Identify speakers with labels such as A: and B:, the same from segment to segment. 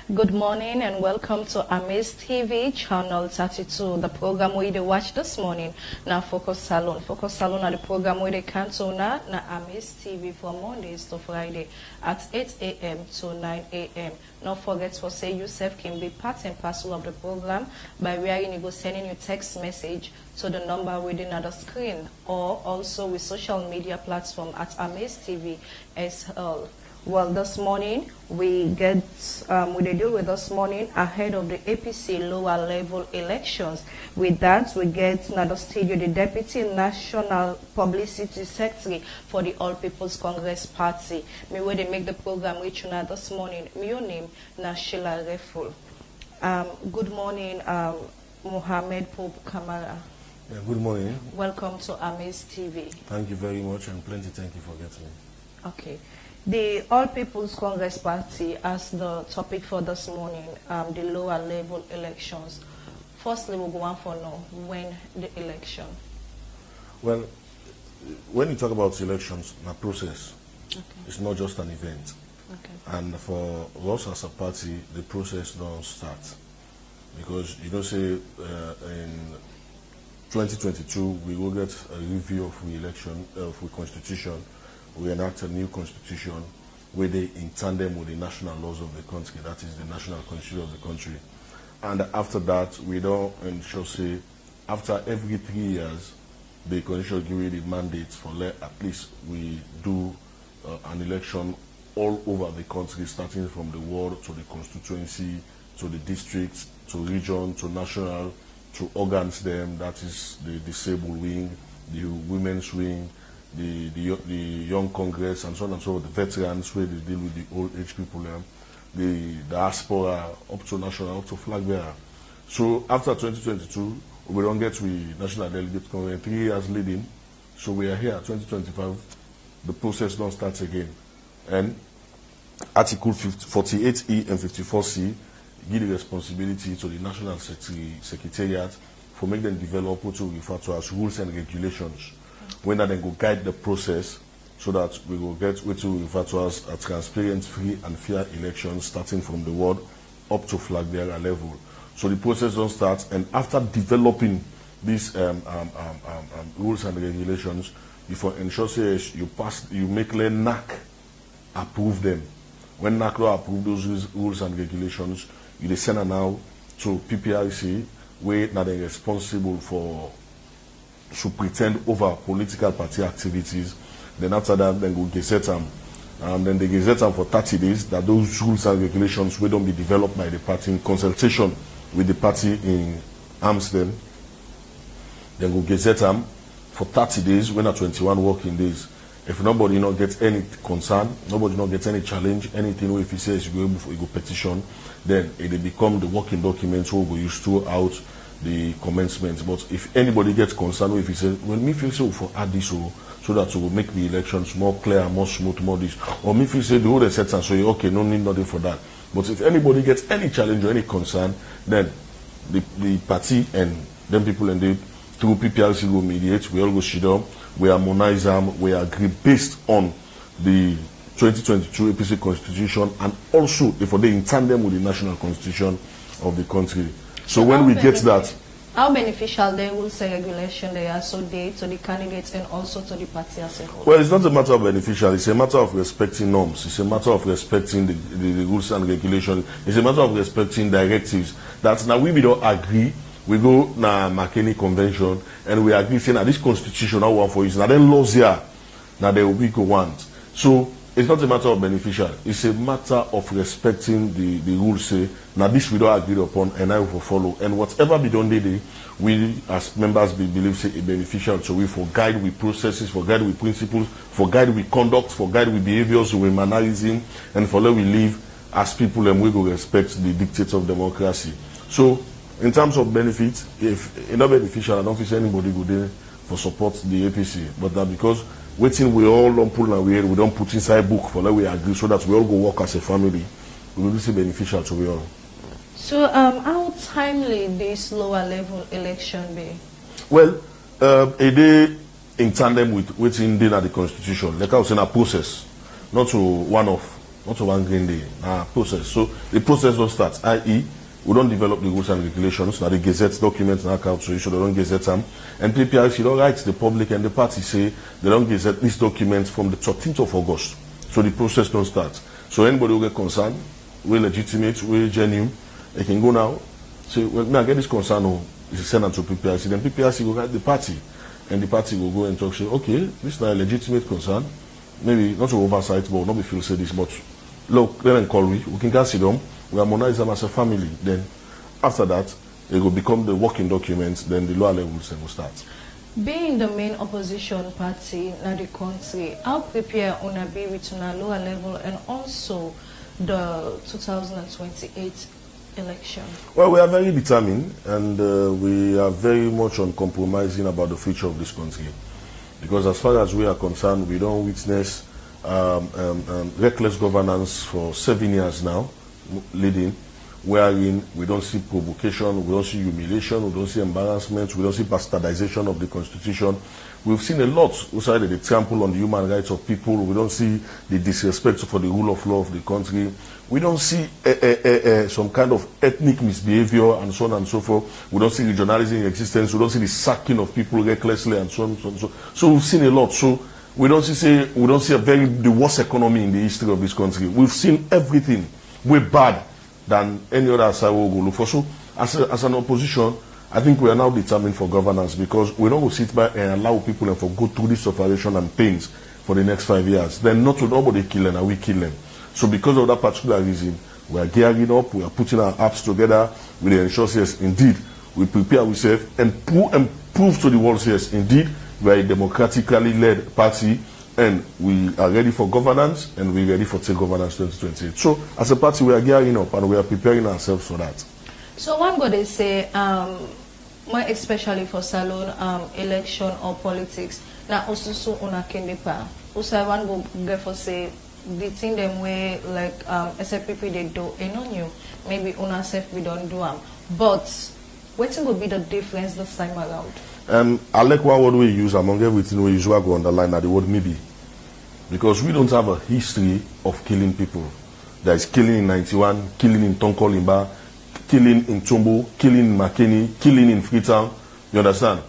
A: Good morning and welcome to Amaze TV, channel 32. The program we watch this morning, now Focus Salon. Focus Salon are the program we cancel na Amaze TV from Mondays to Friday at 8 a.m. to 9 a.m. Don't forget to say yourself can be part and parcel of the program by sending your text message to the number within the screen, or also with social media platform at Amaze TV SL. Well, this morning we deal with this morning ahead of the APC lower level elections. With that, we get another studio the Deputy National Publicity Secretary for the All People's Congress Party. Me where they make the program reach you this morning. Me your name na Sheila Reful. Good morning, Mohammed Pope Kamara.
B: Yeah, good morning.
A: Welcome to Amaze TV.
B: Thank you very much, and plenty thank you for getting me.
A: Okay. The All People's Congress Party as the topic for this morning, the lower level elections. Firstly, we'll go on for now. When the election?
B: Well, when you talk about elections, a process,
A: Okay.
B: it's not just an event.
A: Okay.
B: And for us as a party, the process don't start. Because you don't say in 2022, we will get a review of the election, of the constitution. We enact a new constitution where they in tandem with the national laws of the country, that is the national constitution of the country. And after that, we don't ensure say, after every 3 years, the constitution give you the mandate for at least we do an election all over the country, starting from the ward to the constituency, to the districts, to region, to national, to organs them, that is the disabled wing, the women's wing, the young congress, and so on and so forth, the veterans where they deal with the old age people, the diaspora, up to national, up to flag bearer. So after 2022, we don't get with national delegate convention 3 years leading. So we are here 2025. The process don't start again. And Article 48E and 54C give the responsibility to the National Secretariat for making them develop what we refer to as rules and regulations. When that then go guide the process so that we will get what we refer to as a transparent, free and fair election starting from the ward up to flag bearer level. So the process don't start, and after developing these rules and regulations, before ensure say you make NAC approve them. When NAC approve those rules and regulations, you send them now to PPRC, where now they're responsible for to pretend over political party activities. Then after that, then go gazette them. And then they gazette them for 30 days, that those rules and regulations will don't be developed by the party in consultation with the party in Amsterdam. Then go gazette them for 30 days, when at 21 working days. If nobody not gets any concern, nobody not gets any challenge, anything, if he says you go petition, then it become the working documents we will use throughout the commencement. But if anybody gets concerned, if he says, well, me feel so for add this so that we will make the elections more clear, more smooth, more this, or me feel say the whole set and so okay, no need nothing for that. But if anybody gets any challenge or any concern, then the party and them people and they through PPRC will mediate, we all go sit down, we harmonize them, we agree based on the 2022 APC constitution, and also if they in tandem with the national constitution of the country. So when we get that,
A: how beneficial the rules and regulation they are to the candidates and also to the party as a whole?
B: Well, it's not a matter of beneficial, it's a matter of respecting norms, it's a matter of respecting the rules and regulations, it's a matter of respecting directives. That's now we don't agree, we go na McKinney Convention and we agree saying that this constitution now one for you, now then laws here, now they will be go want. So it's not a matter of beneficial, it's a matter of respecting the rules. Say now this we don't agree upon and I will follow, and whatever be done today, we as members believe say a beneficial, so we for guide with processes, for guide with principles, for guide with conduct, for guide with behaviors, with mannerism, and for let we live as people and we go respect the dictates of democracy. So in terms of benefits, if it's not beneficial, I don't think anybody go there for support the APC, but that because waiting we all don't pull away, we don't put inside book for that we agree so that we all go work as a family. We will be beneficial to we all.
A: So how timely this lower level election be?
B: Well, a day in tandem with waiting in the constitution. Like I was in a process, not to one off. not a one green day. Process. So the process don't start, i.e., we don't develop the rules and regulations. Now the Gazette documents now come to issue, they don't Gazette them. And PPRC don't write the public and the party say they don't Gazette these documents from the 13th of August. So the process don't start. So anybody will get concerned, we're legitimate, we're genuine, they can go now, say, well, now get this concern, or send them to PPRC. Then PPRC will write the party. And the party will go and talk, say, okay, this is not a legitimate concern. Maybe not to oversight, but not be feel say this, but look, let them call we can go sit down, we harmonize them as a family. Then after that, it will become the working documents, then the lower levels will start.
A: Being the main opposition party in the country, how prepare una be with a lower level and also the 2028 election?
B: Well, we are very determined and we are very much uncompromising about the future of this country. Because as far as we are concerned, we don't witness reckless governance for 7 years now, leading, wherein we don't see provocation, we don't see humiliation, we don't see embarrassment, we don't see bastardization of the Constitution. We've seen a lot outside the trample on the human rights of people. We don't see the disrespect for the rule of law of the country. We don't see some kind of ethnic misbehavior and so on and so forth. We don't see regionalism in existence. We don't see the sacking of people recklessly and so on and so on. So we've seen a lot. So we don't see the worst economy in the history of this country. We've seen everything way bad than any other side will go look for. So as an opposition, I think we are now determined for governance because we don't go sit by and allow people and for go through this operation and pains for the next 5 years. Then not to nobody kill them and we kill them. So because of that particular reason, we are gearing up, we are putting our apps together with the ensure yes, indeed, we prepare ourselves and prove to the world yes, indeed, we are a democratically led party and we are ready for governance and we're ready for take governance 2028. So as a party, we are gearing up and we are preparing ourselves for that.
A: So one go they say, more especially for salon, election or politics, now also so una kendepa. Also one go get for say the thing them way like SFPP they do on you. Maybe una self we don't do them. But what will be the difference this time around?
B: I like what word we use among everything we usually go underline at the word maybe. Because we don't have a history of killing people. There is killing in 91, killing in Tonkolimba, killing in Tumbo, killing in Makeni, killing in Freetown. You understand?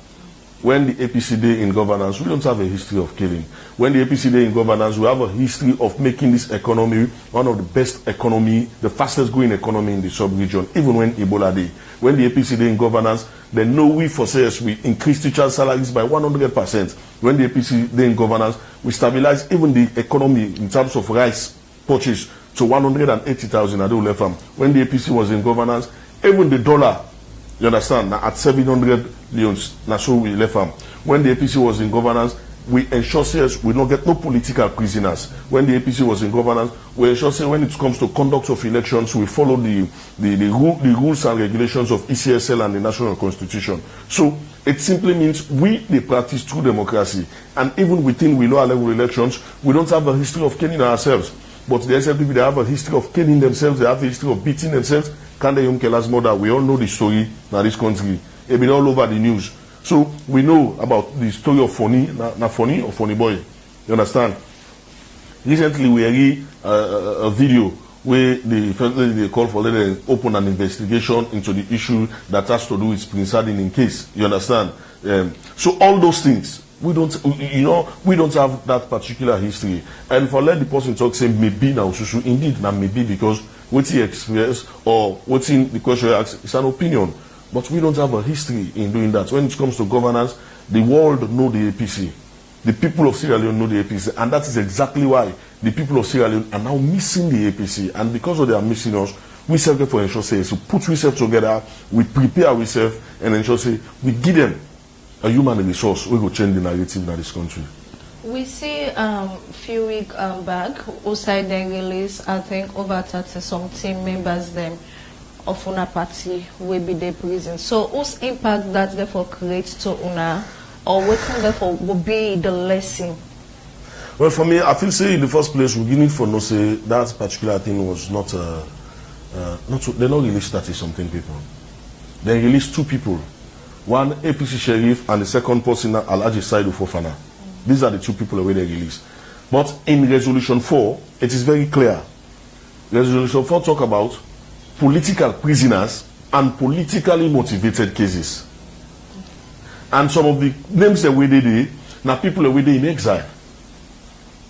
B: When the APC day in governance, we don't have a history of killing. When the APC day in governance, we have a history of making this economy one of the best economy, the fastest growing economy in the sub-region, even when Ebola day. When the APC day in governance, they know we for sales, we increase teachers' salaries by 100%. When the APC day in governance, we stabilize even the economy in terms of rice purchase to 180,000 at the farm. When the APC was in governance, even the dollar, you understand, now at 700 leons, that's so we left them. When the APC was in governance, we ensure sales we don't get no political prisoners. When the APC was in governance, we ensure when it comes to conduct of elections, we follow the rules and regulations of ECSL and the National Constitution. So it simply means they practice true democracy. And even within lower level elections, we don't have a history of killing ourselves. But the SLPP, they have a history of killing themselves, they have a history of beating themselves. Kande Yumkela's mother, we all know the story in this country. It's been all over the news. So we know about the story of Funny, not Funny or Funny Boy. You understand? Recently we read a video where they call for them to open an investigation into the issue that has to do with Prince Harding in case. You understand? So all those things, we don't have that particular history. And for let the person talk, say maybe now, indeed, now maybe because what he expressed or what's in the question he asks is an opinion. But we don't have a history in doing that. When it comes to governance, the world know the APC. The people of Sierra Leone know the APC. And that is exactly why the people of Sierra Leone are now missing the APC. And because of their missing us, we serve for ensure say, so put ourselves together, we prepare ourselves and ensure say, we give them a human resource. We will change the narrative in this country.
A: We see few weeks back, outside the release, I think over 30 some team members them of una party will be the prison. So whose impact that therefore creates to una, or what therefore will be the lesson?
B: Well, for me, I feel say in the first place we need for no say that particular thing was not they not released 30 something people. They released 2 people, one APC sheriff and the second person Alhaji Saidu Fofana. These are the 2 people away they released. But in resolution 4, it is very clear Resolution 4 talk about political prisoners and politically motivated cases. And some of the names that we did now people are in exile.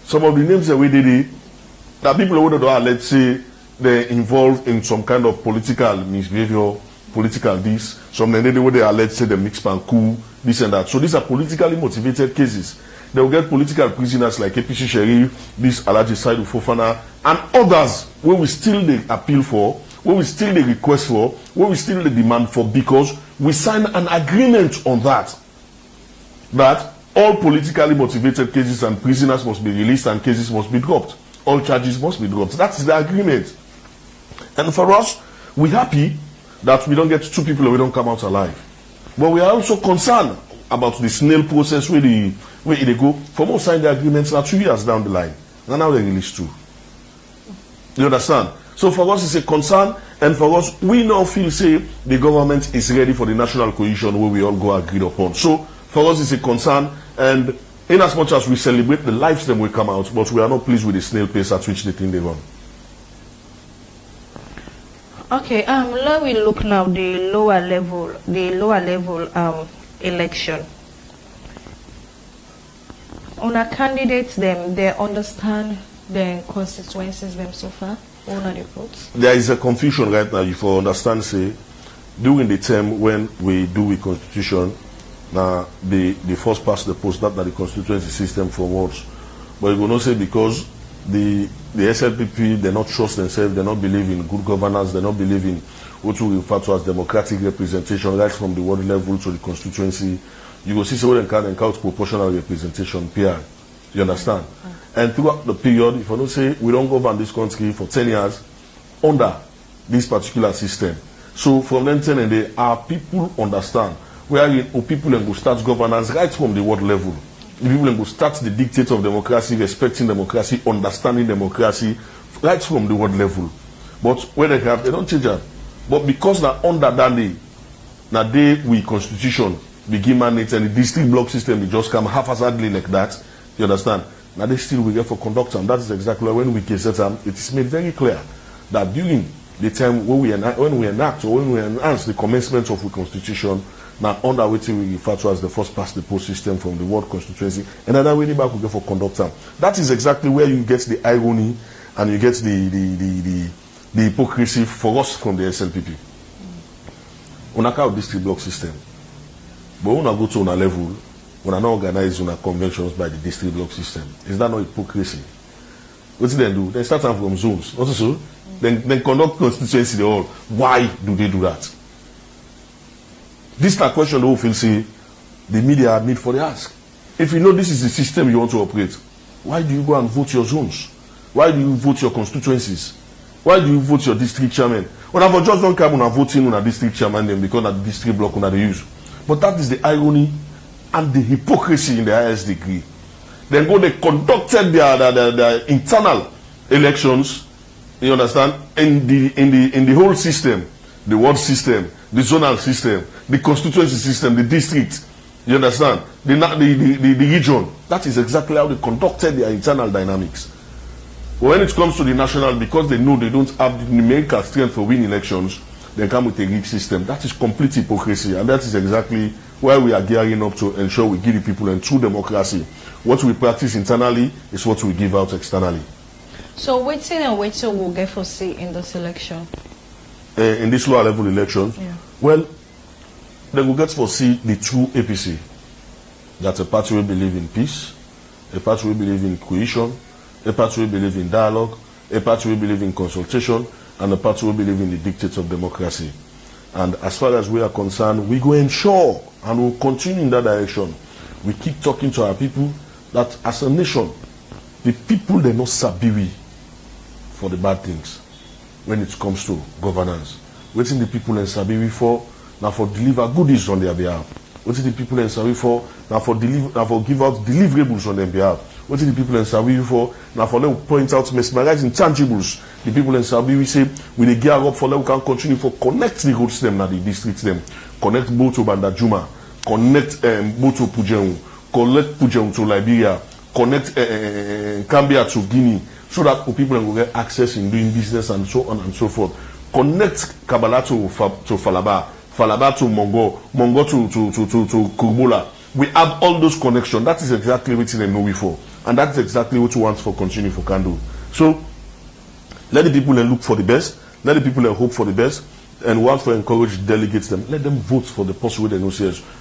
B: Some of the names that we did that people are, let's say, they're involved in some kind of political misbehavior, political this. Some of them they are, let's say, the mixed pan coup, this and that. So these are politically motivated cases. They will get political prisoners like APC Sheriff, this Alaji Saidu Fofana, and others where we still they appeal for, where we still they request for, where we still they demand for, because we sign an agreement on that. That all politically motivated cases and prisoners must be released and cases must be dropped. All charges must be dropped. That is the agreement. And for us, we're happy that we don't get 2 people and we don't come out alive. But we are also concerned about the snail process where they go. For most sign the agreements are 2 years down the line. And now they release 2. You understand? So for us it's a concern, and for us we now feel say the government is ready for the national cohesion where we all go agreed upon. So for us it's a concern, and in as much as we celebrate the lives that will come out, but we are not pleased with the snail pace at which the thing they run.
A: Okay, let me look now the lower level election. On our candidates, they understand the constituencies them so far. All are the votes.
B: There is a confusion right now. If you understand, say during the term when we do the constitution, now the first past the post, not that the constituency system for words, but you will not say because the SLPP, they not trust themselves, they not believe in good governance, they not believe in what we refer to as democratic representation, right from the ward level to the constituency. You will see so they can count proportional representation, PR. You understand? And throughout the period, if I don't say we don't govern this country for 10 years under this particular system. So from then 10 and they our people understand where people will start governance right from the ward level. People will start the dictate of democracy, respecting democracy, understanding democracy, right from the word level. But when they have, they don't change that. But because now under that day, now they we constitution begin mandate and the district block system, it just come haphazardly like that. You understand? Now they still will get for conduct them. That is exactly when we can set them. It is made very clear that during the time when we enact or when we enhance the commencement of the constitution, now under which we refer to as the first past the post system from the world constituency, and then we back we go for conduct them. That is exactly where you get the irony and you get the hypocrisy for us from the SLPP. On a district block system, but when I go to on a level, when I not organize on conventions by the district block system, is that not hypocrisy? What do they do? They start from zones, not so. Then conduct constituency the all. Why do they do that? This is a question the whole feel say the media need for the ask. If you know this is the system you want to operate, why do you go and vote your zones? Why do you vote your constituencies? Why do you vote your district chairman? When I just don't come and voting on a district chairman then because of the district block on the use. But that is the irony and the hypocrisy in the highest degree. Then go they conducted their internal elections, you understand, in the whole system, the ward system, the zonal system, the constituency system, the district, you understand, the region. That is exactly how they conducted their internal dynamics. But when it comes to the national, because they know they don't have the numerical strength for winning elections, they come with a rigged system. That is complete hypocrisy, and that is exactly why we are gearing up to ensure we give the people a true democracy. What we practice internally is what we give out externally.
A: So waiting and waiting will get for see in this election.
B: In this lower level elections,
A: yeah.
B: Well, they will get for see the true APC. That's a party we believe in peace, a party we believe in cohesion, a party we believe in dialogue, a party we believe in consultation, and a party we believe in the dictates of democracy. And as far as we are concerned, we go ensure and we'll continue in that direction. We keep talking to our people that as a nation, the people they not sabi for the bad things when it comes to governance. Waiting the people in sabi for now for deliver goodies on their behalf. Waiting the people in sabi for now for give out deliverables on their behalf. Waiting the people in sabi for now for them point out mesmerizing tangibles. The people in sabi we say we dey gear up for them we can continue for connect the roads them na the districts them, connect both to Bandajuma, connect both to Pujeung, connect Pujeung to Liberia, connect Gambia to Guinea. so that people will get access in doing business and so on and so forth. Connect Kabbalah to Falaba, Falaba to Mongo to Kurbola. We have all those connections. That is exactly what they know we for. And that's exactly what we want for continue for Kando. So let the people look for the best. Let the people hope for the best. And want to encourage delegates them. Let them vote for the person they know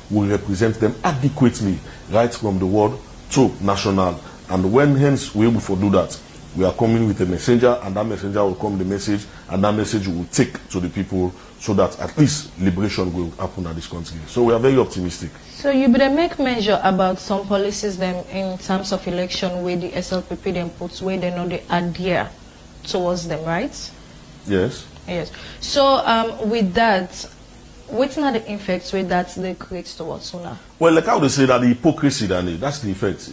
B: will represent them adequately, right from the world to national. And when hence we're able to do that, we are coming with a messenger, and that messenger will come the message, and that message will take to the people so that at least liberation will happen at this country. So we are very optimistic.
A: So you better make measure about some policies them in terms of election where the SLPP them puts where they know they adhere towards them, right?
B: Yes.
A: Yes. So with that, what are the effects with that they create towards Una?
B: Well, like how they say that the hypocrisy, that's the effect.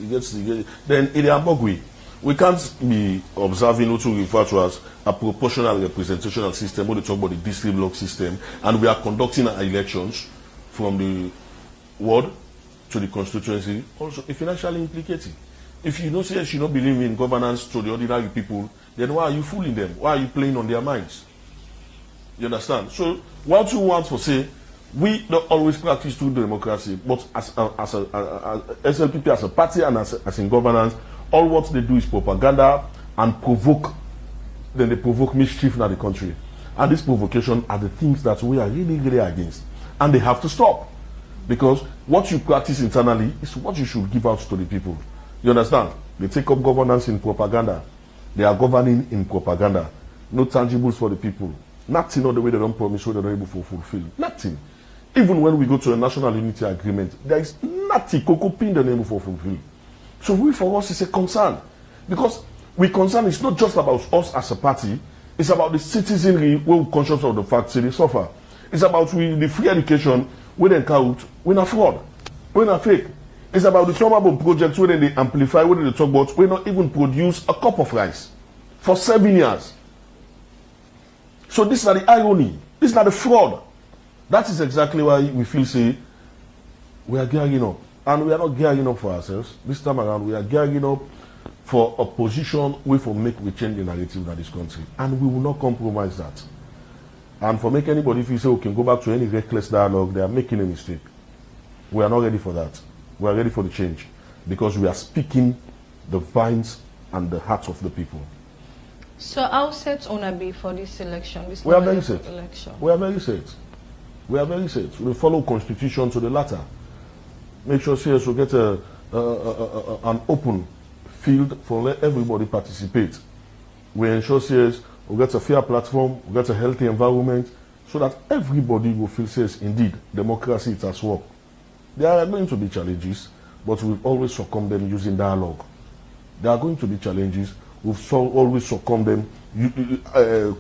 B: Then in the Ambogwe, we can't be observing what we refer to as a proportional representational system, when they talk about the district block system, and we are conducting our elections from the ward to the constituency, also financially implicated. If you don't say you don't believe in governance to the ordinary people, then why are you fooling them? Why are you playing on their minds? You understand? So what you want to say, we don't always practice true democracy, but as SLPP as a party and as in governance, all what they do is propaganda and provoke. Then they provoke mischief in the country, and this provocation are the things that we are really, really against, and they have to stop, because what you practice internally is what you should give out to the people. You understand? They take up governance in propaganda. They are governing in propaganda. No tangibles for the people. Nothing on the way they don't promise, what they're not able to fulfill. Nothing. Even when we go to a national unity agreement, there is nothing cocopin the name for fulfill. So we, for us, is a concern, because we concern is not just about us as a party, it's about the citizenry who are conscious of the fact that they suffer. It's about the free education we then count, we not fraud, we not fake. It's about the trauma bomb projects where they amplify, where they talk about, we not even produce a cup of rice for 7 years. So this is not the irony, this is not the fraud. That is exactly why we feel say we are gearing up. And we are not gearing up for ourselves. This time around, we are gearing up for a position where for make we change the narrative in this country. And we will not compromise that. And for make anybody feel say, okay, go back to any reckless dialogue, they are making a mistake. We are not ready for that. We are ready for the change. Because we are speaking the minds and the hearts of the people.
A: So how set Una be for this election? This
B: we are very set.
A: Election?
B: We are very set. We are very set. We follow constitution to the latter. Make sure CS will get an open field for let everybody participate. We ensure CS will get a fair platform, will get a healthy environment, so that everybody will feel says indeed democracy is at work. There are going to be challenges, but we've always succumb them using dialogue. There are going to be challenges, we've always succumb them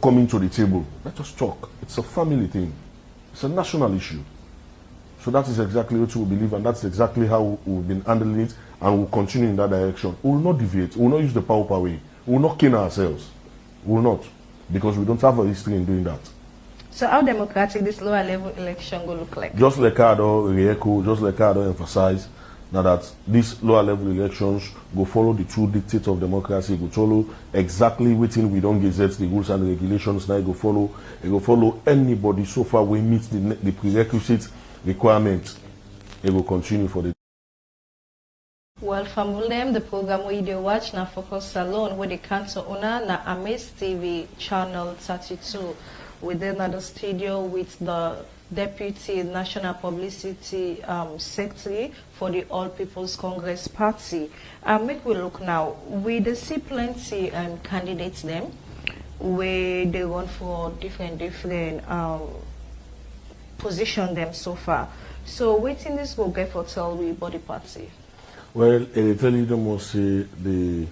B: coming to the table. Let us talk. It's a family thing. It's a national issue. So that is exactly what we believe, and that's exactly how we've been handling it, and we'll continue in that direction. We will not deviate. We will not use the power way. We will not cane ourselves. We will not, because we don't have a history in doing that.
A: So how democratic this lower level election will look like?
B: Just like I re-echo, just like I emphasize, now that these lower level elections go follow the true dictate of democracy, go follow exactly within we don't gazette the rules and regulations. Now it go follow anybody so far we meet the prerequisite requirement. It will continue for the.
A: Well, from them, the program we do watch now Focus Salon with the council owner na Amaze TV channel 32. Within the studio with the Deputy National Publicity Secretary for the All People's Congress Party. Make we look now. We see plenty candidates them where they run for different position them so far. So waiting this will get for tell we body party.
B: Well, I tell you them must say the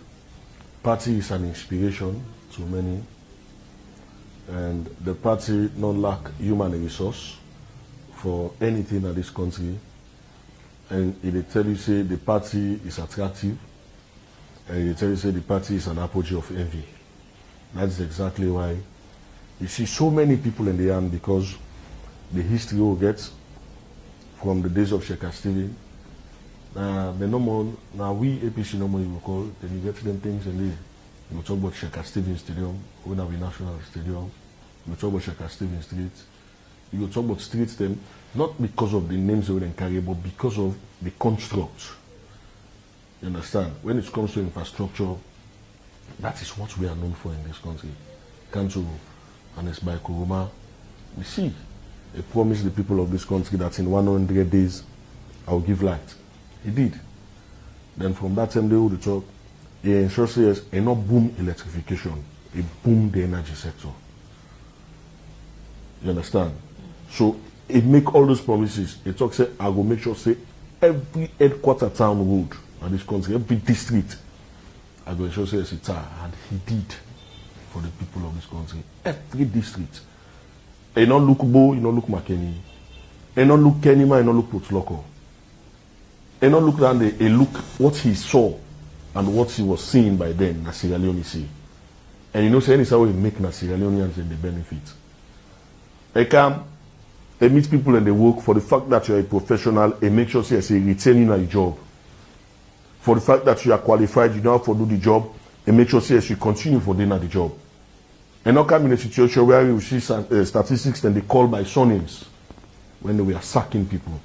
B: party is an inspiration to many. And the party not lack human resource for anything in this country. And it tell you say the party is attractive, and it tell you say the party is an apogee of envy. That's exactly why you see so many people in the end, because the history we get from the days of Sheikh Steven. The normal now we APC normal you call, then you get them things and We talk about Sheikh Stephen Stadium, we have a national stadium. We talk about Sheikh Stephen Street. You will talk about streets then, not because of the names they would carry, but because of the construct. You understand? When it comes to infrastructure, that is what we are known for in this country. Come to Anes by Kuruma, we see, he promised the people of this country that in 100 days, I will give light. He did. Then from that time, they would talk, he ensures yes, a not boom electrification, he boom the energy sector. You understand? So it make all those promises. It talks say I will make sure say every headquarter town road in this country, every district, I will ensure say it's a tar, and he did for the people of this country. Every district. You not look Bo, you not look McKinney. You not look Kenima, you not look Putloko. You not look down there, you look what he saw and what he was seeing by then, na Sierra Leone see. And you know say any how we make na Sierra Leoneans and the benefit. They come, they meet people and they work for the fact that you are a professional and make sure say you retain in a job. For the fact that you are qualified, you know how to do the job and make sure say you continue for doing the job. And not come in a situation where you see statistics and they call by surnames when they were sacking people,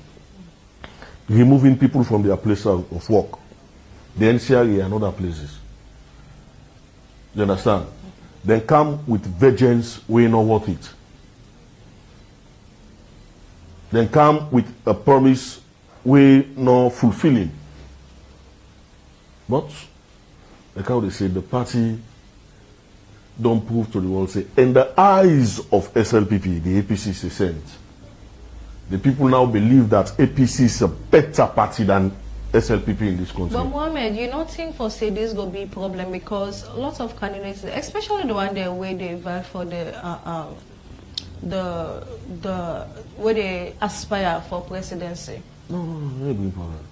B: removing people from their place of work, the NCRA and other places. You understand? Then come with vengeance where you not worth it. Then come with a promise we not fulfilling. But, like how they say, the party don't prove to the world, say, in the eyes of SLPP, the APC is a saint. The people now believe that APC is a better party than SLPP in this country.
A: But Mohammed, you don't think for say this will be a problem because lots of candidates, especially the one there where they vote for the where they aspire for presidency.
B: No, no problem.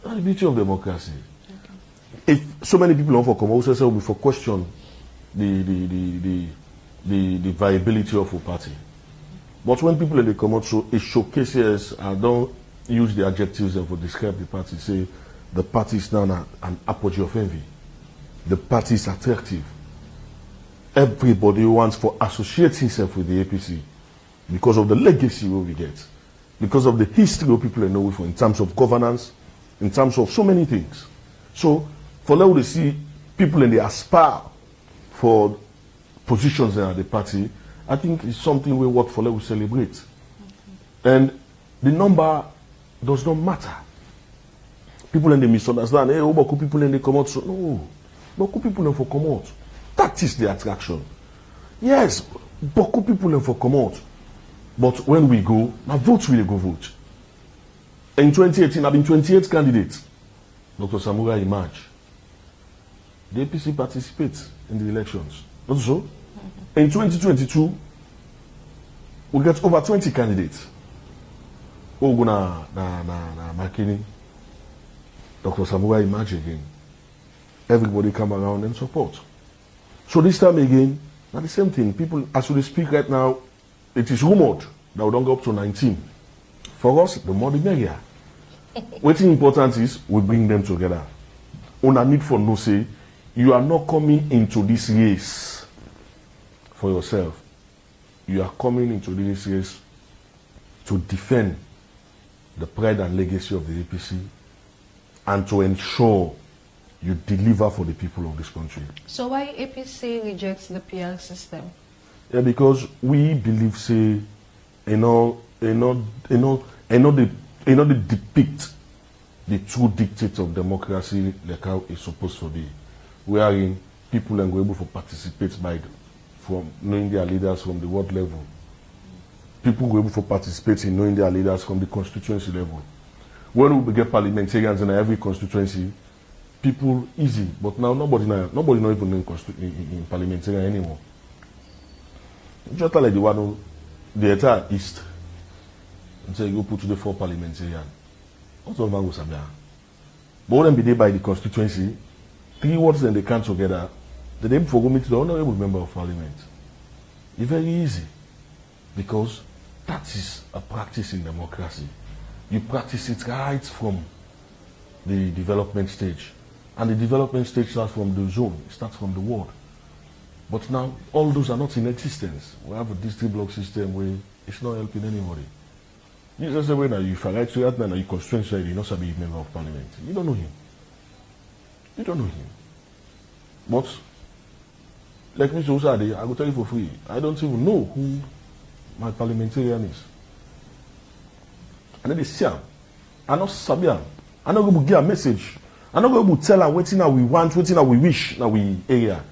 B: That's the beauty of democracy. Okay. If so many people want for come, also say we for question the viability of a party. But when people they come out, so it showcases, I don't use the adjectives for describe the party. Say the party is now an apogee of envy. The party is attractive. Everybody wants to associate himself with the APC because of the legacy we get, because of the history of people know for in terms of governance, in terms of so many things. So for now to see people and they aspire for positions in the party, I think it's something we work for, we celebrate. Okay. And the number does not matter. People and they misunderstand, hey, but people and they come out, so no, but people and for come out. That is the attraction. Yes, but people and for come out. But when we go, now vote will go vote. In 2018, I've been 28 candidates. Dr. Samura emerged. The APC participates in the elections. Not so? In 2022, we get over 20 candidates. Oguna na Makini. Dr. Samura emerged again. Everybody come around and support. So this time again, not the same thing. People, as we speak right now, it is rumored that we don't go up to 19. For us, the more the merrier. What's important is we bring them together. On a need for no say, you are not coming into this race for yourself. You are coming into this race to defend the pride and legacy of the APC and to ensure you deliver for the people of this country. So
A: why APC rejects the PR system?
B: Yeah, because we believe, say, they depict the true dictate of democracy like how it's supposed to be. Wherein people are able to participate from knowing their leaders from the world level. People were able to participate in knowing their leaders from the constituency level. When we get parliamentarians in every constituency, people easy, but now nobody not even in parliamentarian anymore. Just like the one the entire East. And say you put to the 4 parliamentarian. What's all mango sabia? But when be there by the constituency, 3 wards and they come together, the day before go meet the honorable member of parliament. It's very easy. Because that is a practice in democracy. You practice it right from the development stage. And the development stage starts from the zone, it starts from the ward. But now, all those are not in existence. We have a district block system where it's not helping anybody. You just say, when if I write to that man, you constrain side, you not be a member of parliament. You don't know him. You don't know him. But, like Mr. Usade, I will tell you for free, I don't even know who my parliamentarian is. And then they see him. I not sabi him. I not going to give a message. I not going to tell her what we want, what we wish, now we area.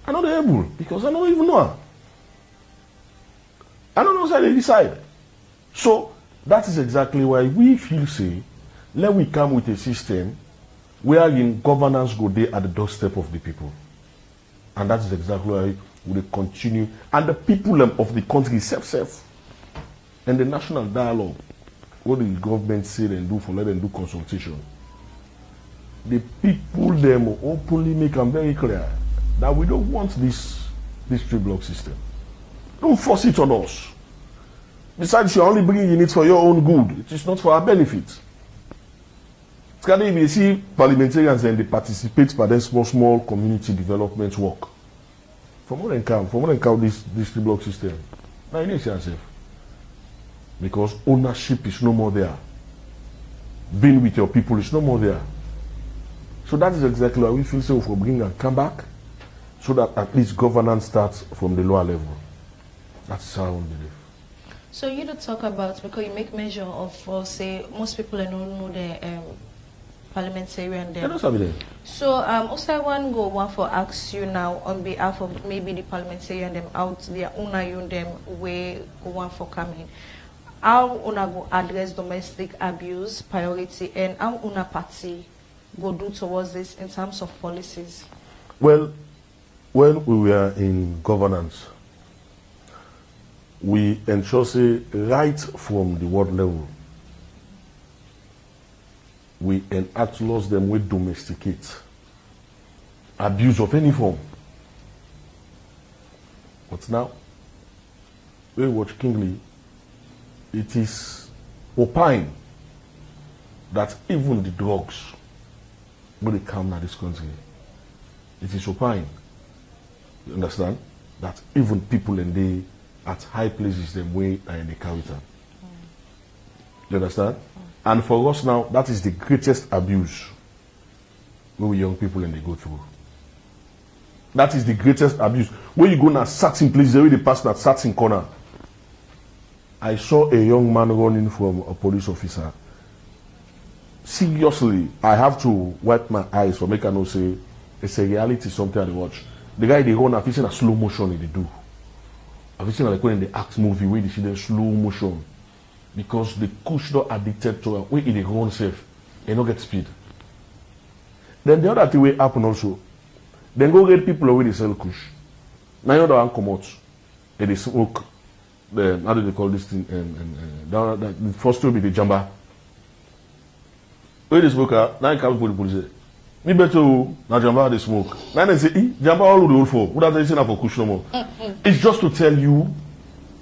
B: I'm not able because I don't even know her. I don't know how they decide. So that is exactly why we feel say, let we come with a system where in governance go there at the doorstep of the people. And that is exactly why we will continue. And the people of the country self and the national dialogue, what the government say and do for let them do consultation. The people them openly make them very clear that we don't want this three-block system. Don't force it on us. Besides, you're only bringing it for your own good. It is not for our benefit. It's kind of, you see parliamentarians and they participate by their small community development work. From what count this three-block system. Now you need to yourself. Because ownership is no more there. Being with your people is no more there. So that is exactly why we feel so for bringing and come back, so that at least governance starts from the lower level. That's our own belief.
A: So you don't talk about, because you make mention of, say, most people don't know the parliamentarian there.
B: Yeah, there.
A: So also I want to ask you now on behalf of maybe the parliamentarian them out there, you them way go want for coming. How una go address domestic abuse priority and how una party go do towards this in terms of policies?
B: Well, when we were in governance, we ensure say right from the ward level, we enact laws them we domesticate abuse of any form. But now, we watch Kingly, it is opine that even the drugs will come in this country. It is opine, you understand, that even people in the at high places them way and they carry them. You understand? And for us now, that is the greatest abuse where we young people and they go through. That is the greatest abuse. When you go to certain places, where they pass that certain corner. I saw a young man running from a police officer. Seriously, I have to wipe my eyes for make I know say it's a reality, something I watch. The guy they run, I've seen a slow motion they do. I've seen like when in the act movie where they see the slow motion. Because the kush not addicted to it, where they run safe, they not get speed. Then the other thing will happen also. Then go get people where they sell kush. Now you don't come out. They smoke. How do they call this thing? The first will be the jamba. Where they smoke, now you come for the police. Me better na jamba they smoke. Now they say, jamba all the old for. What are they saying for kush no more? It's just to tell you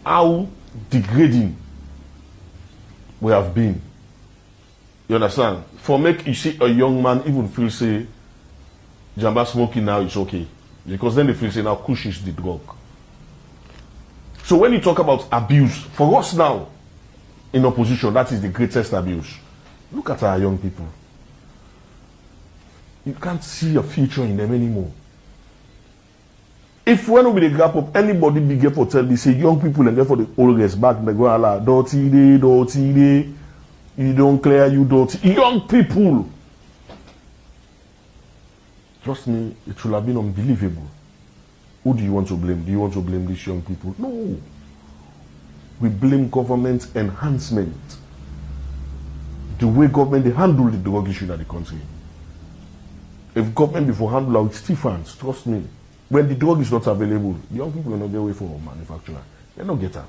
B: how degrading we have been. You understand? For make you see a young man even feel say jamba smoking now is okay. Because then they feel say now kush is the drug. So when you talk about abuse, for us now in opposition, that is the greatest abuse. Look at our young people. You can't see a future in them anymore. If when we grab up, anybody big up for tell me say young people and therefore the old gets back, they go ala dirty day, you don't clear, you dirty. Young people. Trust me, it should have been unbelievable. Who do you want to blame? Do you want to blame these young people? No. We blame government enhancement. The way government they handle the drug issue in the country. If government before handle our Stephens, trust me, when the drug is not available, the young people will not get away from manufacturer. They don't get her.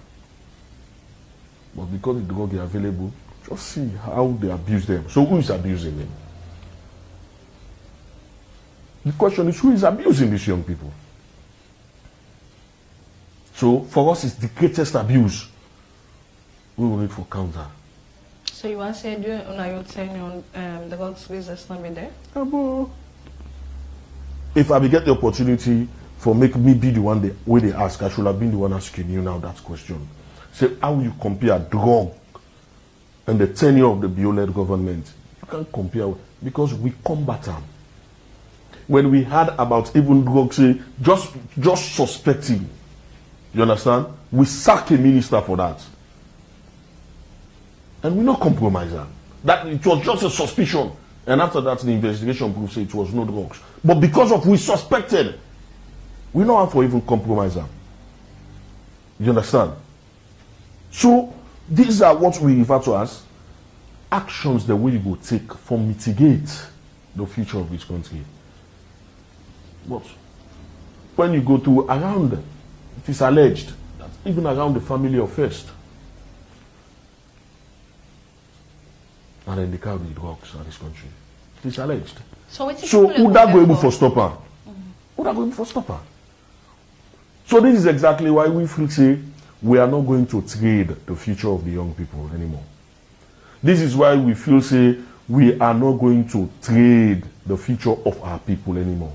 B: But because the drug is available, just see how they abuse them. So who is abusing them? The question is, who is abusing these young people? So for us, it's the greatest abuse. We will need for counter.
A: So you want to say during your tenure on the drugs business not be there?
B: if I get the opportunity for make me be the one where they ask, I should have been the one asking you now that question. Say, how you compare drug and the tenure of the Bio-led government? You can't compare, because we combat them. When we heard about even drugs, say, just suspecting, you understand? We sack a minister for that. And we not compromise that. That it was just a suspicion. And after that, the investigation proved say it was no drugs. But because of we suspected, we don't have to even compromise them. You understand? So these are what we refer to as actions that we will take for mitigate the future of this country. But when you go to around, it is alleged that even around the family of First, and then they carry drugs in this country. It is alleged. So who that go able for stopper? Who that go able for stopper? So this is exactly why we feel say we are not going to trade the future of the young people anymore. This is why we feel say we are not going to trade the future of our people anymore.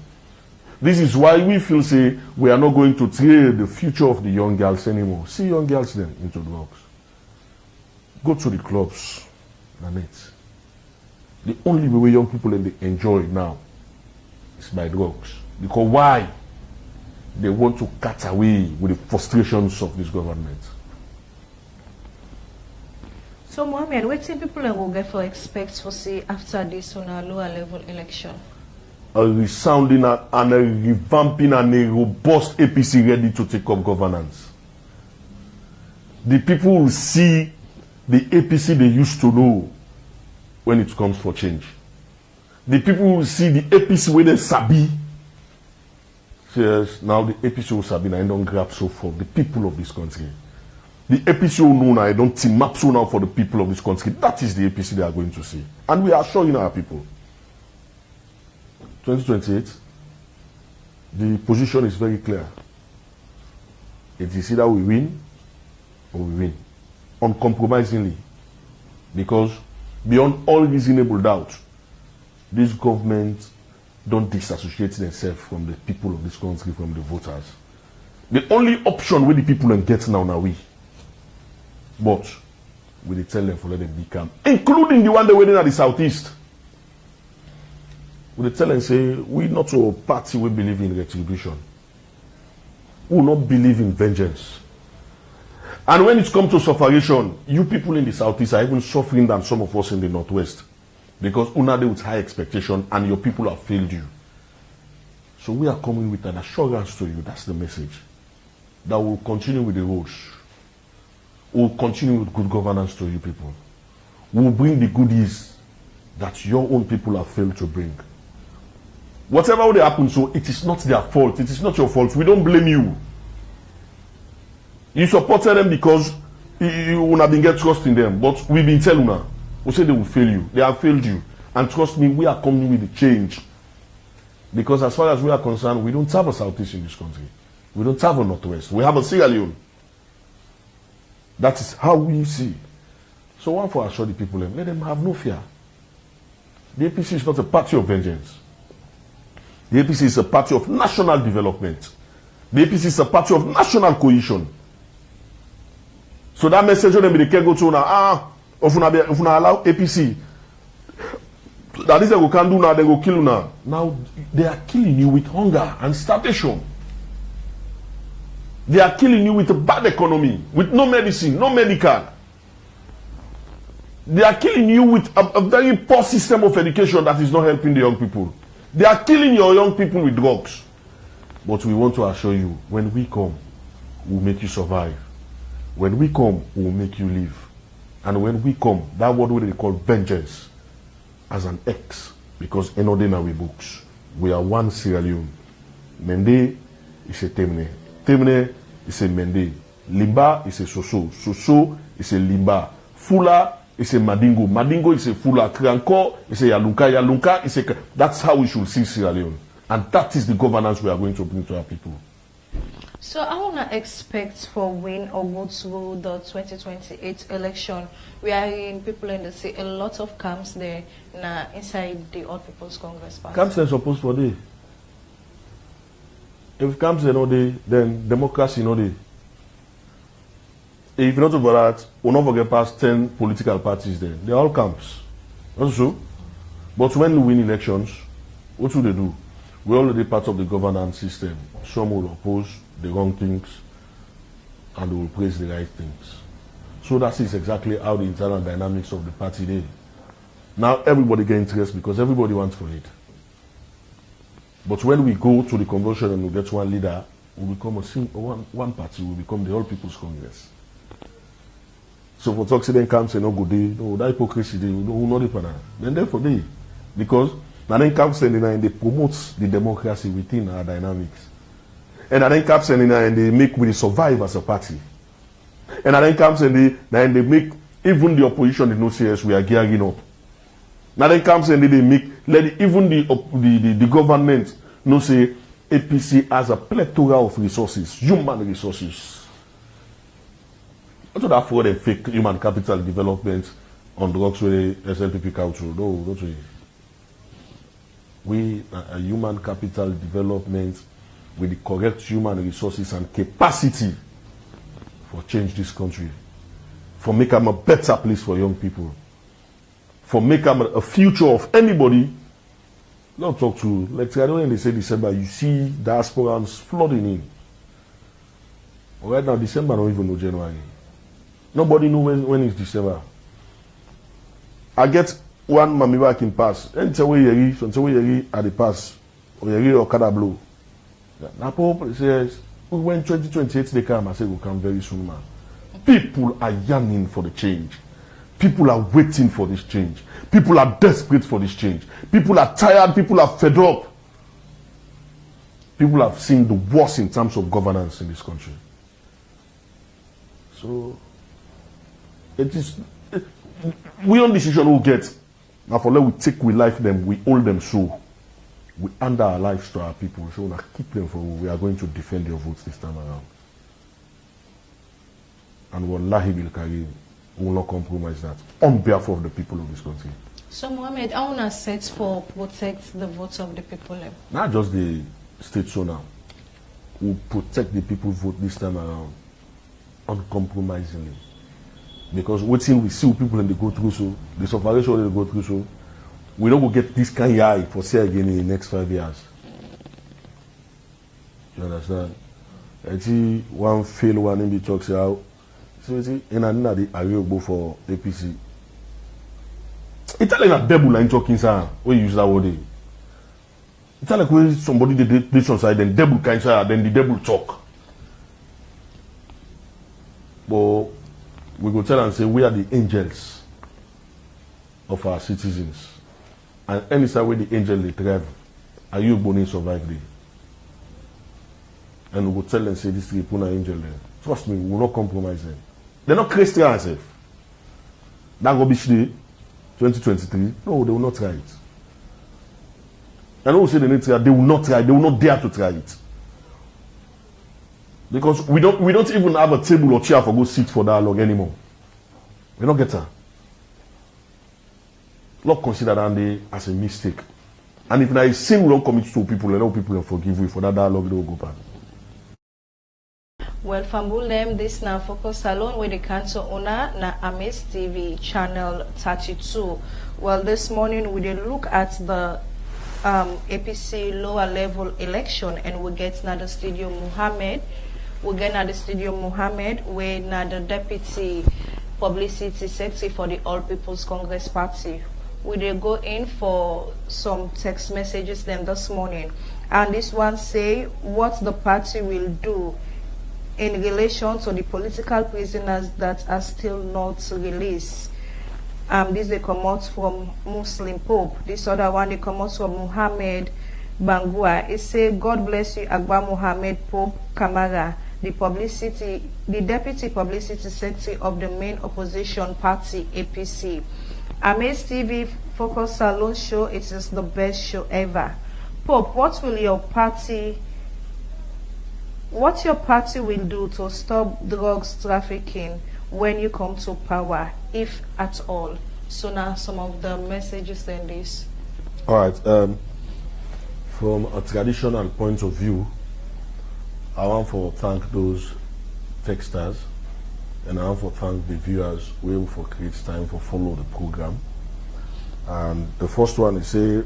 B: This is why we feel say we are not going to trade the future of the young girls anymore. See young girls then into drugs. Go to the clubs and it. The only way young people they enjoy now is by drugs. Because why? They want to cut away with the frustrations of this government.
A: So Mohammed, what do people will get for expect to see after this on a lower level election?
B: A resounding and a revamping and a robust APC ready to take up governance. The people will see the APC they used to know when it comes for change. The people will see the APC where they sabi. Says now the APC will sabi and don't grab so for the people of this country. The APC will know now I don't team up so now for the people of this country. That is the APC they are going to see. And we are showing our people. 2028, the position is very clear. It is either we win or we win. Uncompromisingly. Because beyond all reasonable doubt, this government don't disassociate themselves from the people of this country, from the voters. The only option where the people can get now we. But we tell them for let them become, including the one they waiting at the southeast. We tell them say we not a party we believe in retribution. We will not believe in vengeance. And when it comes to sufferation, you people in the southeast are even suffering than some of us in the northwest. Because unade with high expectation and your people have failed you. So we are coming with an assurance to you. That's the message. That we'll continue with the roads. We'll continue with good governance to you people. We'll bring the goodies that your own people have failed to bring. Whatever would happen, so it is not their fault. It is not your fault. We don't blame you. You supported them because you will not get trust in them. But we've been telling you now. We say they will fail you. They have failed you. And trust me, we are coming with the change. Because as far as we are concerned, we don't have a southeast in this country. We don't have a northwest. We have a Sierra Leone. That is how we see. So one for assure the people, let them have no fear. The APC is not a party of vengeance. The APC is a party of national development. The APC is a party of national cohesion. So that message when they can go to now, if you allow APC, that is what we can do now, they go kill you now. Now they are killing you with hunger and starvation. They are killing you with a bad economy, with no medicine, no medical. They are killing you with a very poor system of education that is not helping the young people. They are killing your young people with drugs. But we want to assure you, when we come, we'll make you survive. When we come, we'll make you live. And when we come, that word what they call vengeance as an X, because in ordinary books, we are one Sierra Leone. Mende is a Temne. Temne is a Mende. Limba is a Soso. Soso is a Limba. Fula is a Madingo. Madingo is a Fula. Krianko is a Yalunka. Yalunka is a... That's how we should see Sierra Leone. And that is the governance we are going to bring to our people.
A: So I want to expect for win or go through the 2028 election. We are in people in the sea, a lot of camps there inside the All People's Congress Party.
B: Camps are supposed for there. If camps are not there, then democracy not there. If not about that, we'll not forget past 10 political parties there. They're all camps. That's true. But when we win elections, what do they do? We're already part of the governance system. Some will oppose the wrong things and they will praise the right things. So that is exactly how the internal dynamics of the party is. Now everybody gets interest because everybody wants for it. But when we go to the convention and we get one leader, we become one party, we become the All People's Congress. So for talks then comes no good day, no that hypocrisy they will not depend. Then therefore they because now then comes and they promote the democracy within our dynamics. And then comes and they make we survive as a party. And then comes and they make even the opposition they know serious we are gearing up. Now then comes and they make even the government know say APC has a plethora of resources, human resources. What that for the fake human capital development on drugs with the SLPP culture? No, not really. We a human capital development with the correct human resources and capacity for change this country, for make them a better place for young people, for make them a future of anybody. Don't talk to like I don't when they say December, you see diasporans flooding in. Right now, December don't even know January. Nobody knows when it's December. I get one mommy back in pass. And tell you at the pass or you or kada blow. Now Pope says when 2028 they come, I say will come very soon, man. People are yearning for the change. People are waiting for this change. People are desperate for this change. People are tired. People are fed up. People have seen the worst in terms of governance in this country. So it is we on decision we'll get. Now for let we take we life them, we hold them so. We hand our lives to our people. So we keep them for we are going to defend your votes this time around. And wallahi bil kareem, we will not compromise that on behalf of the people of this country.
A: So Mohammed, I want to set for protect the votes of the people.
B: Not just the state so now. We'll protect the people's vote this time around uncompromisingly. Because what we see people and they go through so, the sufferation they go through so, we don't go get this kind of eye for say again in the next 5 years. You understand? I see one fail one in the talks out. So you see, in another I will go for APC. It's like a devil line talking sir when you use that word. It's like when somebody did on side, then devil kind of then the devil talk. But we go tell and say we are the angels of our citizens. And any side where the angel they thrive, are you born survive there? And we go tell and say this people are angel there. Trust me, we will not compromise them. They're not Christians. That rubbish day, 2023. No, they will not try it. And who say they need to try, they will not try, they will not dare to try it. Because we don't even have a table or chair for go sit for dialogue anymore. We don't get that. Lord consider that as a mistake. And if there is sin we don't commit to people, let all people will forgive you for that dialogue, they will go back.
A: Well, Fambulem, this now focus salon with the council owner na Amaze TV channel 32. Well, this morning we did look at the APC lower level election and we get now the studio Muhammad. We get now the studio Muhammad where now the deputy publicity secretary for the All People's Congress Party. We did go in for some text messages them this morning. And this one say what the party will do in relation to the political prisoners that are still not released. This they come out from Muslim Pope. This other one they come out from Muhammad Bangua. It say, God bless you, Agba Muhammad Pope Kamara, the deputy publicity secretary of the main opposition party, APC. Amaze TV Focus Salon show, it is the best show ever. Pope, what your party will do to stop drugs trafficking when you come to power, if at all? So now some of the messages in this.
B: All right. From a traditional point of view, I want to thank those texters, and I want to thank the viewers who for create time for follow the program. And the first one is say,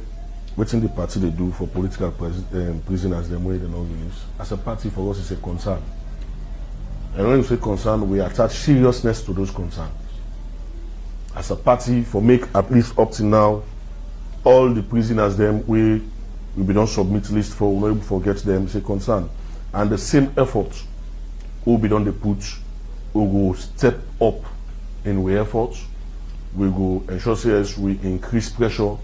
B: waiting the party they do for political prisoners, them way they not release. As a party, for us, it's a concern. And when we say concern, we attach seriousness to those concerns. As a party, for make at least up to now, all the prisoners them we be don't submit list for, we not forget them, it's a concern. And the same effort will be done the put, we will step up in the efforts. We will ensure says we increase pressure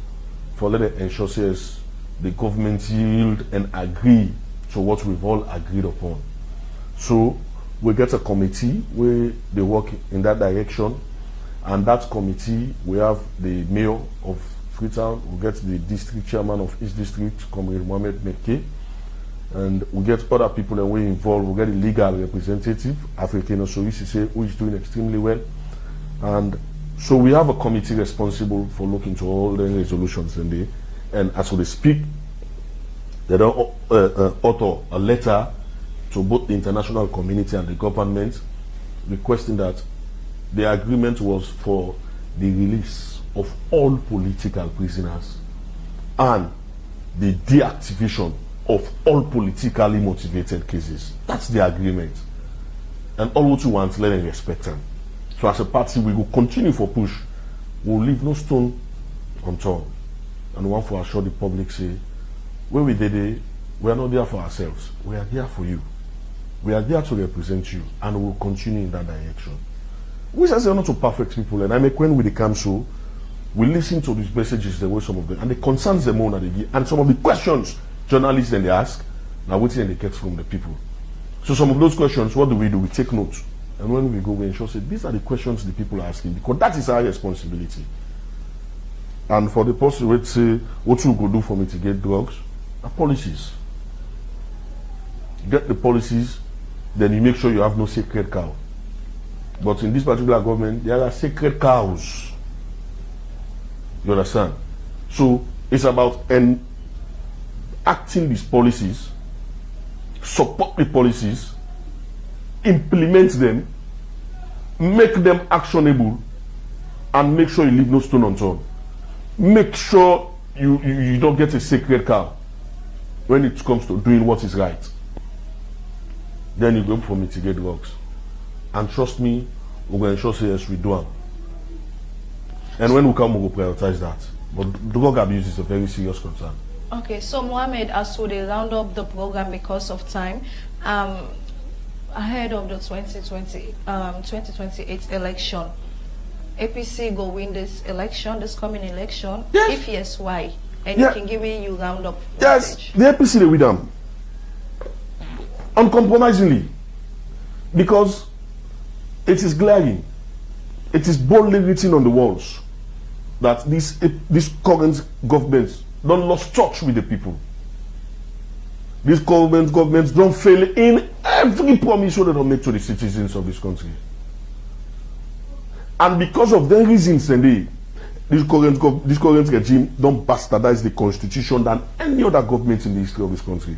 B: for let it ensure says the government yield and agree to what we've all agreed upon. So we get a committee where they work in that direction, and that committee we have the mayor of Freetown, we get the district chairman of each district, Comrade Mohamed Mekke, and we get other people that we involved. We get the legal representative, African Osorisise, who is doing extremely well, and so we have a committee responsible for looking to all the resolutions in there. And as we speak, they don't author a letter to both the international community and the government requesting that the agreement was for the release of all political prisoners and the deactivation of all politically motivated cases. That's the agreement. And all what you want, let them respect them. So as a party, we will continue for push. We will leave no stone unturned. And we want to assure the public, say, when we did it, we are not there for ourselves. We are there for you. We are there to represent you, and we will continue in that direction. We say not to perfect people, and I make when we come so, we listen to these messages, the way some of them, and the concerns them on that they give, and some of the questions journalists then they ask, now what they get from the people. So some of those questions, what do? We take notes. And when we go, we ensure that these are the questions the people are asking, because that is our responsibility. And for the person who would say, what you go do for me to get drugs? Are policies. Get the policies, then you make sure you have no sacred cow. But in this particular government, there are sacred cows. You understand? So it's about acting these policies, support the policies, implement them, make them actionable, and make sure you leave no stone unturned. Make sure you don't get a sacred cow when it comes to doing what is right. Then you go for mitigate drugs. And trust me, we're going to ensure say yes, we do them. And when we come, we will prioritize that. But drug abuse is a very serious concern.
A: Okay, so Mohammed, as we round up the program because of time, ahead of the 2028 election, APC go win this election, this coming election? Yes. If yes, why? And you can give me your round up message.
B: Yes, the APC they win them. Uncompromisingly. Because it is glaring. It is boldly written on the walls that this current government don't lost touch with the people. These governments don't fail in every promise that they make to the citizens of this country. And because of the reasons, this current regime don't bastardize the constitution than any other government in the history of this country.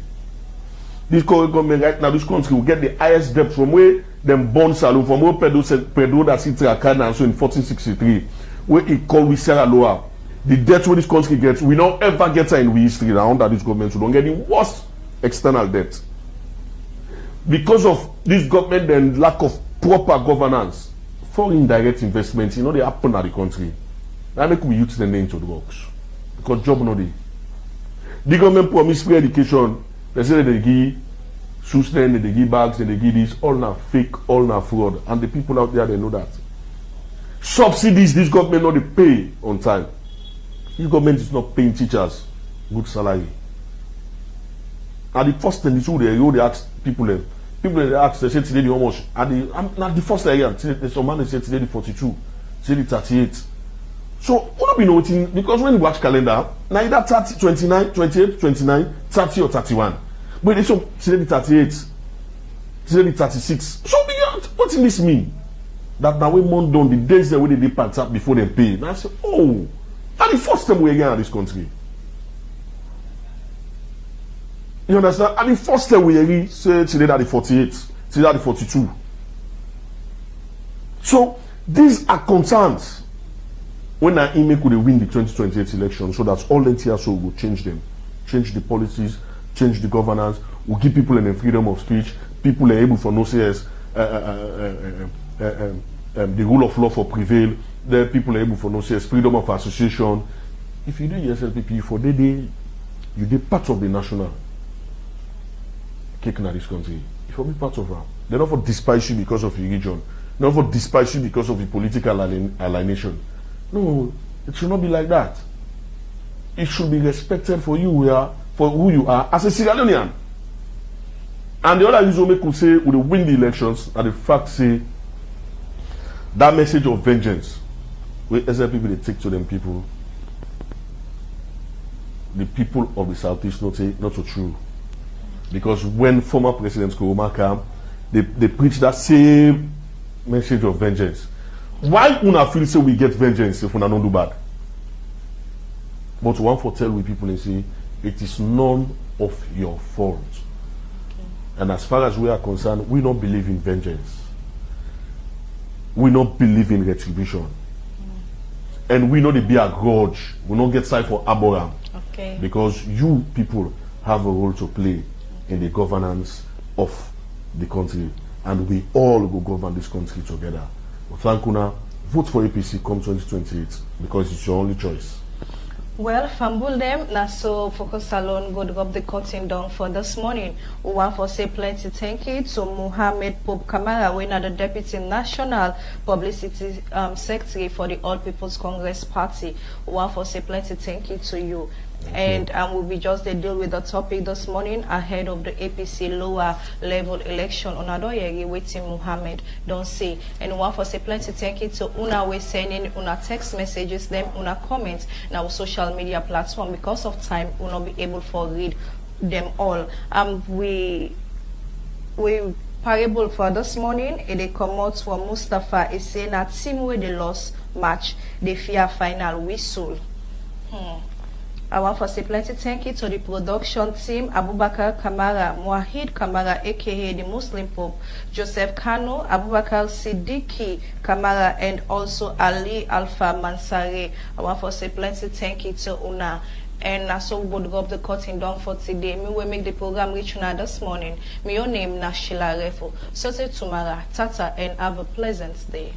B: This current government right now, this country will get the highest debt from where them born saloon, from where Pedro da Citra and so in 1463, where it called with Sierra Leone. The debt where this country gets, we don't ever get her in history now under this government. We don't get the worst external debt. Because of this government and lack of proper governance, foreign direct investments, they happen at the country. That make we use the name to the works. Because job no dey. The government promise free education. They say they give shoes, they give bags, they give this, all now fake, all now fraud. And the people out there, they know that. Subsidies, this government not they pay on time. This government is not paying teachers good salary. And the first thing they ask people they ask, they say today how much? And the first area, some man they say today the 42, today the 38. So we don't be noting, because when you watch calendar, now either 30, 29, 28, 29, 30 or 31. But they show today the 38, today the 36. So beyond, what does this mean? That now we month down the days that we did pants up before they pay. And I say, oh, that's the first time we're again in this country. You understand? And the first step we already say today that the 48, today that the 42. So these are concerns when I email could win the 2028 election, so that all NTSO will change them, change the policies, change the governance, will give people a freedom of speech, people are able for no CS, the rule of law for prevail, the people are able for no CS, freedom of association. If you do SLPP for the day, you did part of the national kicking at this country. If you be part of them, they don't for despise you because of your religion, they don't for despise you because of your political alienation. No, it should not be like that. It should be respected for you for who you are as a Sierra Leonean. And the other reason we could say we will win the elections, and the fact say that message of vengeance, where SL people they take to them people, the people of the Southeast not so true. Because when former President Kuruma came, they preach that same message of vengeance. Why una feel say we get vengeance if una don't do bad? But one for tell with people and say it is none of your fault. Okay. And as far as we are concerned, we don't believe in vengeance. We don't believe in retribution. And we know the be a grudge. We don't get side for Aboram.
A: Okay.
B: Because you people have a role to play in the governance of the country. And we all will govern this country together. Thank you. Vote for APC come 2028 because it's your only choice.
A: Well, Fambul them, na so Focus Salon go drop the curtain down for this morning. We want to say plenty thank you to Mohammed Pope Kamara, we are the Deputy National Publicity Secretary for the All People's Congress Party. We want to say plenty thank you to you. And we'll be just deal with the topic this morning ahead of the APC lower level election. Onadoyegi waiting Muhammad don't say. And we want to say plenty thank you to Una we sending Una text messages, them Una comments in our social media platform. Because of time, we'll not be able to read them all. We parable for this morning, they come out from Mustafa is saying that team where they lost match, they fear final whistle. I want to say plenty thank you to the production team, Abubakar Kamara, Muahid Kamara, aka the Muslim Pope, Joseph Kano, Abubakar Siddiqui Kamara, and also Ali Alpha Mansare. I want to say plenty thank you to Una. And so we would drop the curtain down for today. Me will make the program reach now this morning. Me your name na Sheila Refo. So say tomorrow, Tata, and have a pleasant day.